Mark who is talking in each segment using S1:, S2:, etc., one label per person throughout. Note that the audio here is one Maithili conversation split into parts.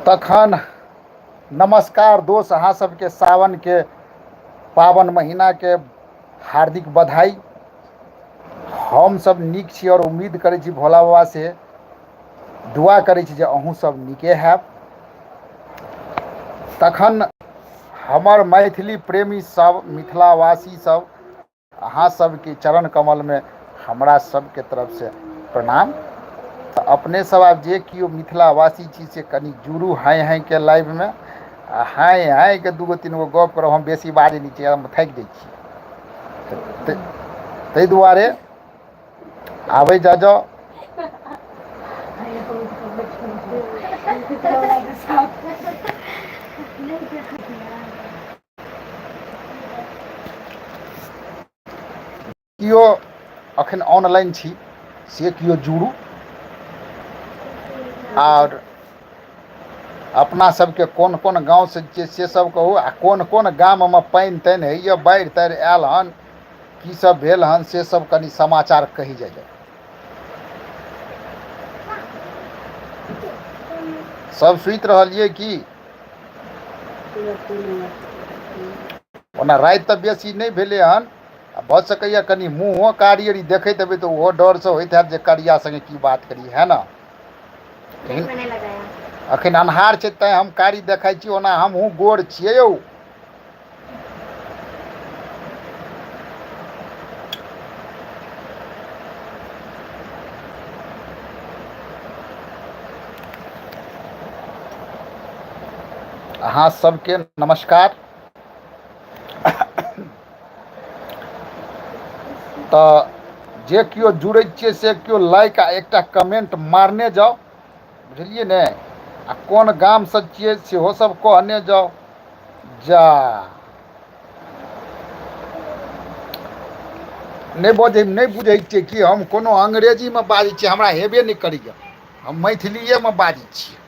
S1: तखन नमस्कार दोस्त, अहाँ सबके सावन के पावन महीना के हार्दिक बधाई। हम सब नीक छी और उम्मीद करै छी भोला बाबा से दुआ करै छी जे अहूँ सब नीके हैब। तखन हमर मैथिली प्रेमी सब, मिथिलावासी सब, अहाँ सबके चरण कमल में हमरा सबके तरफ से प्रणाम। तऽ अपने सब आब जे केओ मिथिलावासी छी से कनि जुड़ू हाय हाय के लाइव में। आ हाय हाय के दूगो तीन गो गप करब, हम बेसी बाजै नहि छी, हम थाकि जाइ छी। ताहि दुआरे आबै जा जाउ। केओ एखन ऑनलाइन छी से केओ जुड़ू। और अपना सबके कोन कोन गाँव से छियै से सब कहू, आ कोन कोन गाम में पानि तानि होइए, बाढ़ि ताढ़ि आयल हन, की सब भेल हन, से सब कनि समाचार कही जाइ। सब सुति रहलियै की? ओना राति तऽ बेसी नहि भेलै हन, आ भऽ सकैए कनि मुँहो कारी आरी देखैत हेबै तऽ ओहो डरसँ होइत हैत जे करिया संगे की बात करी, है ना? एखन अन्हार छै तैँ हम कारी देखाइ छी, ओना हमहूँ गोर छियै यौ। अहाँ सबके नमस्कार। तऽ जे केओ जुड़ैत छियै से केओ लाइक आ एकटा कमेंट मारने जाउ, बुझलियै ने? आ कोन गामसँ छियै सेहो सब कहने जाउ। जा नहि बुझै छियै कि हम कोनो अंग्रेजीमे बाजै छियै, हमरा हेबे नहि करैए। हम मैथिलीएमे बाजै छियै।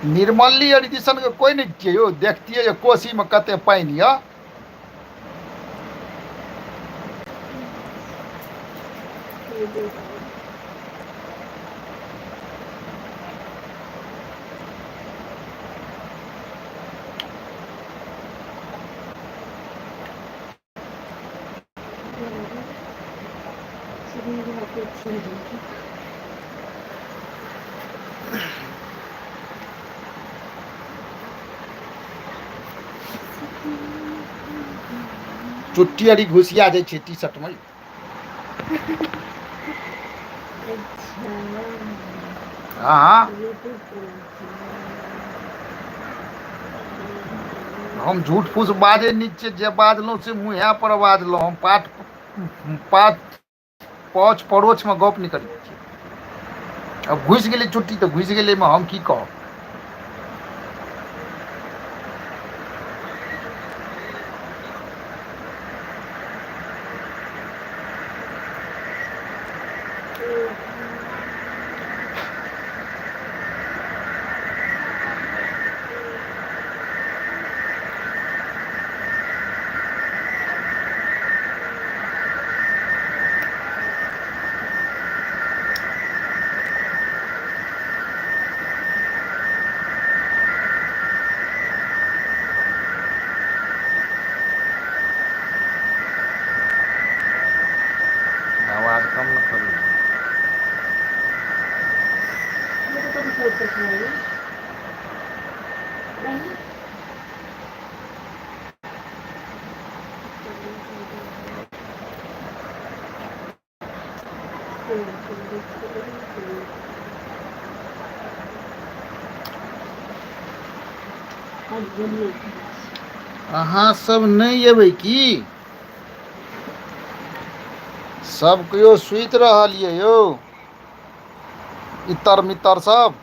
S1: निर्मली आर दिसनके कोइ नहि छियै यौ, देखतियै जे कोशीमे कतेक पानि यऽ। चुट्टी आरी घुसिया जाइ छै टी शर्ट में। हाँ हम झूठ फूस बाजै नहि छियै, जे बाजलहुँ से मुँहे पर बाजलहुँ। हम पाँच पड़ोछमे गप नहि करै छियै। अब घुसि गेलै चुट्टी तऽ घुसि गेलै, एहिमे हम की कहब? आवाज कम न करू। अहाँ सब नहीं अयबै की? सब केओ सुति रहल ये यौ, इतर मितर सब।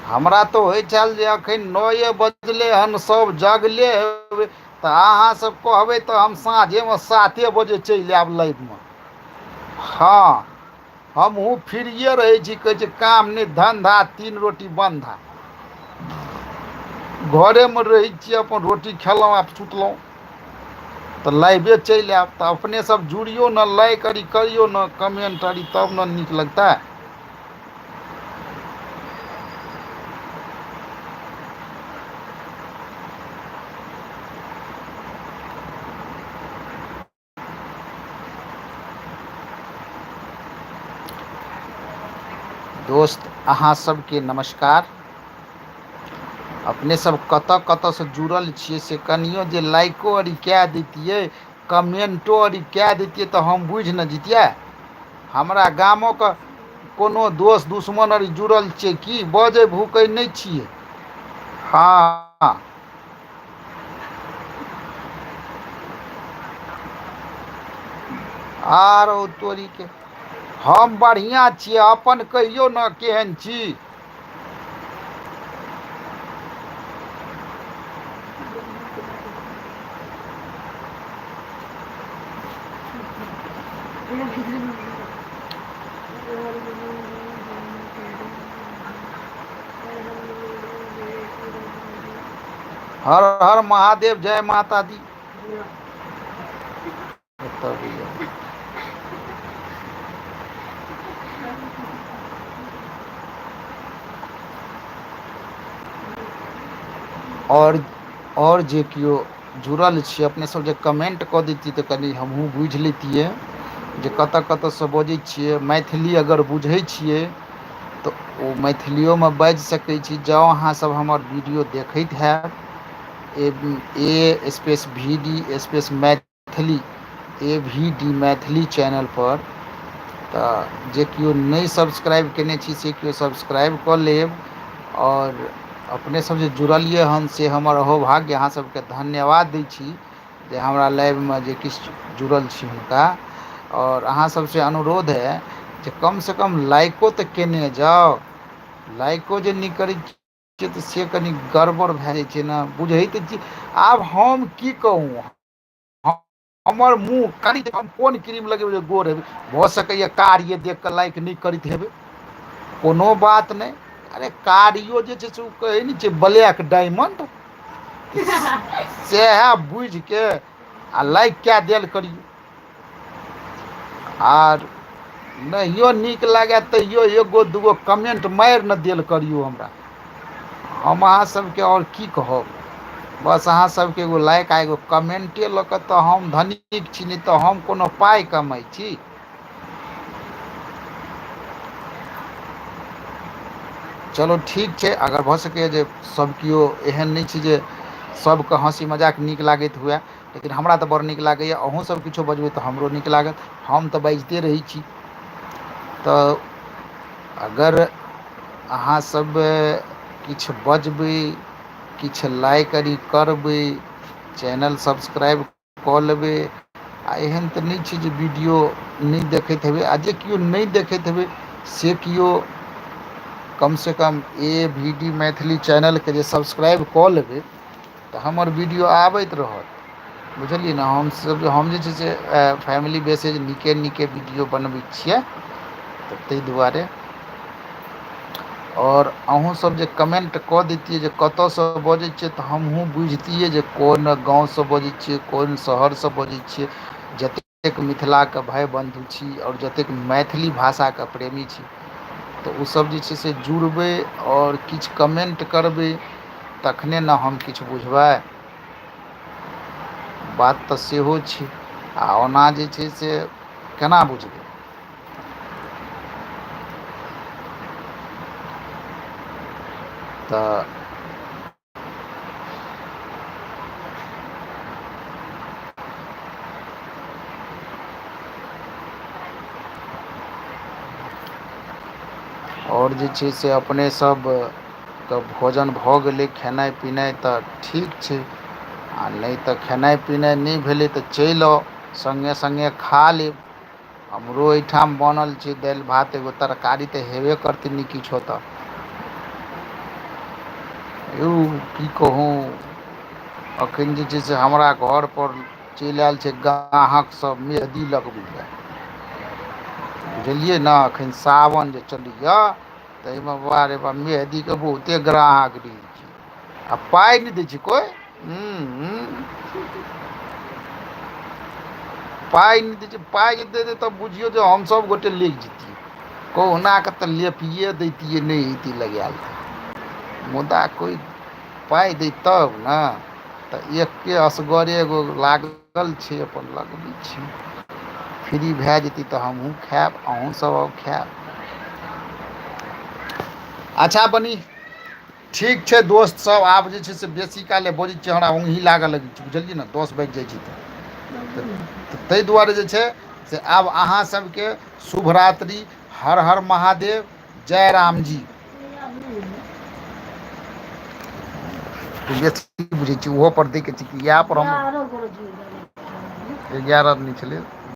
S1: हमरा तो होइ छल जे अखन 9 बजले हन, सब जगले हेबै। तऽ अहाँ सब कहबै तऽ हम साँझेमे 7 बजे चलि आयब लाइवमे। हाँ, हमहूँ फ्रिए रहै छी, कहै छै काम नहि धन्धा, 3 रोटी बन्धा। घरेमे रहै छियै, अपन रोटी खेलहुँ आ सुतलहुँ। तऽ लाइवे चलि आयब तऽ अपने सब जुड़ियो ने, लाइक आरी करियो ने, कमेंट आरी, तब ने नीक लगतै। दोस्त अहाँ सबके नमस्कार। अपने सब कतऽ कतऽसँ जुड़ल छियै से कनियो जे लाइको आर कए दैतियै, कमेंटो आर कए दैतियै तऽ हम बुझि ने जैतियै। हमरा गामोके कोनो दोस्त दुश्मन आर जुड़ल छियै की, बजै भूकै नहि छियै। हँ। आरौ तोरीके, हम बढ़िआँ छियै, अपन कहियौ ने केहन छी। हर हर महादेव, जय माता दी। और जे केओ जुड़ल छी, अपने सब जे कमेंट कऽ दैतियै तऽ कनि हमहूँ बुझि लैतियै जे कतऽ कतऽसँ बजै छियै। मैथिली अगर बुझै छियै तऽ ओ मैथिलियोमे बाजि सकै छी। जँ अहाँसभ हमर वीडियो देखैत हैब ए भी D space Maithili, AVD Maithili चैनलपर, तऽ जे केओ नहि सब्सक्राइब कयने छी से केओ सब्सक्राइब कऽ लेब। और अपने सब जे जुड़लियै हन से हमर अहोभाग्य, अहाँ सबके धन्यवाद दै छी जे हमरा लाइवमे जे किछु जुड़ल छी हुनका। और अहाँ सबसे अनुरोध है जे कमसँ कम लाइको तऽ केने जाउ। लाइको जे नहि करै छियै तऽ से कनि गड़बड़ भए जाइ छै ने, बुझै तऽ छी। आब हम की कहूँ, हमर मुँह कनि, हम कोन क्रीम लगेबै जे गोर हेबै। भऽ सकैए कार्य देख कऽ लाइक नहि करैत हेबै, कोनो बात नहि। अरे कारियो जे छै से ओ कहै नहि छै ब्लैक डायमंड, सएह बुझि के आ लाइक कए देल करियौ। आर नहियो नीक लागय तैयो एगो दूगो कमेंट मारि ने देल करियौ हमरा। हम अहाँ सबके और की कहब। बस अहाँ सबके एगो लाइक आ एगो कमेंटे लऽ कऽ तऽ हम धनिक छी, नहि तऽ हम कोनो पाइ कमाइ छी। चलो ठीक छै, अगर भऽ सकैए जे सब केओ एहन नहि छै जे सबके हँसी मजाक नीक लागैत हुए, लेकिन हमरा तऽ बड़ नीक लागैए। अहूँ सब किछो बजबै तऽ हमरो नीक लागत, हम तऽ बाजिते रहै छी। तऽ अगर अहाँसब किछु बजबै, किछु लाइक आरी करबै, चैनल सब्सक्राइब कऽ लेबै। आ एहन तऽ नहि छै जे वीडियो नहि देखैत हेबै, आ जे केओ नहि देखैत हेबै से केओ कमसँ कम AVD मैथिली चैनलके जे सब्सक्राइब कऽ लेबै तऽ हमर वीडियो आबैत रहत। बुझलियै ने, हम जे छै से फैमिली बेसिस नीके नीके वीडियो बनबै छियै, तऽ ताहि दुआरे। और अहूँसब जे कमेंट कऽ दैतियै जे कतयसँ बजै छियै तऽ हमहूँ बुझितियै जे कोन गाँवसँ बजै छियै, कोन शहरसँ बजै छियै। जतेक मिथिलाके भाय बन्धु छी और जतेक मैथिली भाषाके प्रेमी छी, तऽ ओसब जे छै से जुड़बै और किछु कमेंट करबै, तखने ने हम किछु बुझबै। बात तऽ सेहो छै। आ ओना जे छै से केना बुझबै। तऽ और जे छै से अपने सब तऽ भोजन भऽ गेलै, खेनाइ पिनाइ तऽ ठीक छै। आ नहि तऽ खेनाइ पिनाइ नहि भेलै तऽ चलि आउ, सङ्गे सङ्गे खा लेब। हमरो एहिठाम बनल छै दालि भात, एगो तरकारी तऽ हेबे करतै नहि किछो तऽ। यौ की कहूँ, एखन जे छै से हमरा घरपर चलि आयल छै ग्राहक सब मेहदी लगबै लए। बुझलिए ना अखन सावन जे चलैया ताहिमे बा रे बा मेहदीके बहुते ग्राहक रहै छै आ पाइ नहि दै छै कोइ। पाइ नहि दै छै, पाइ जे दैतै तब बुझियौ जे हमसभ गोटे लागि जैतियै। कहुना कऽ तऽ लेपिए दैतियै नहि अयती लगायल तऽ। मुदा कोइ पाइ दै तब ने। तऽ एकके असगरे एगो लागल छै अपन लगबै छी। फ्री भए जेतै तऽ हमहूँ खायब अहूँसभ आउ खायब। अच्छा बनी ठीक छै दोस्त सब, आब जे छै से बेसी काले बजै छियै हमरा उङ्घी लागऽ लगै छै बुझलियै ने, 10 बाजि जाइ छै तऽ ताहि दुआरे जे छै से आब अहाँ सभके शुभ रात्रि। हर हर महादेव, जय राम जी। बेसी बुझै छी ओहो पर दैके छै कि इएह पर हम 11 नहि छलै।